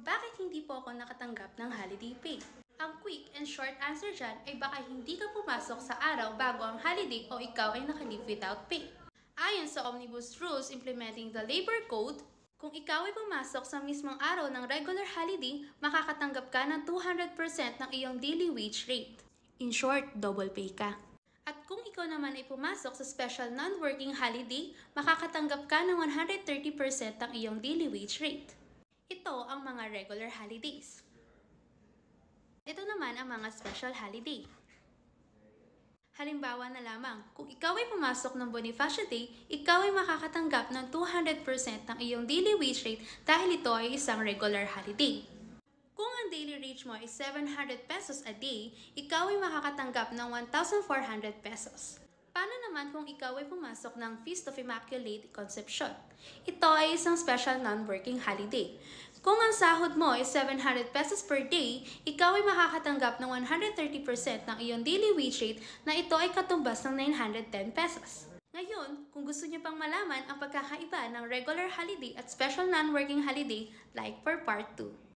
Bakit hindi po ako nakatanggap ng holiday pay? Ang quick and short answer dyan ay baka hindi ka pumasok sa araw bago ang holiday o ikaw ay naka-leave without pay. Ayon sa Omnibus Rules Implementing the Labor Code, kung ikaw ay pumasok sa mismong araw ng regular holiday, makakatanggap ka ng 200% ng iyong daily wage rate. In short, double pay ka. At kung ikaw naman ay pumasok sa special non-working holiday, makakatanggap ka ng 130% ng iyong daily wage rate. Ito ang mga regular holidays. Ito naman ang mga special holiday. Halimbawa na lamang, kung ikaw ay pumasok ng Bonifacio Day, ikaw ay makakatanggap ng 200% ng iyong daily wage rate dahil ito ay isang regular holiday. Kung ang daily wage mo ay 700 pesos a day, ikaw ay makakatanggap ng 1,400 pesos. Paano naman kung ikaw ay pumasok ng Feast of Immaculate Conception? Ito ay isang special non-working holiday. Kung ang sahod mo ay 700 pesos per day, ikaw ay makakatanggap ng 130% ng iyong daily wage rate na ito ay katumbas ng 910 pesos. Ngayon, kung gusto niyo pang malaman ang pagkakaiba ng regular holiday at special non-working holiday, like for part 2.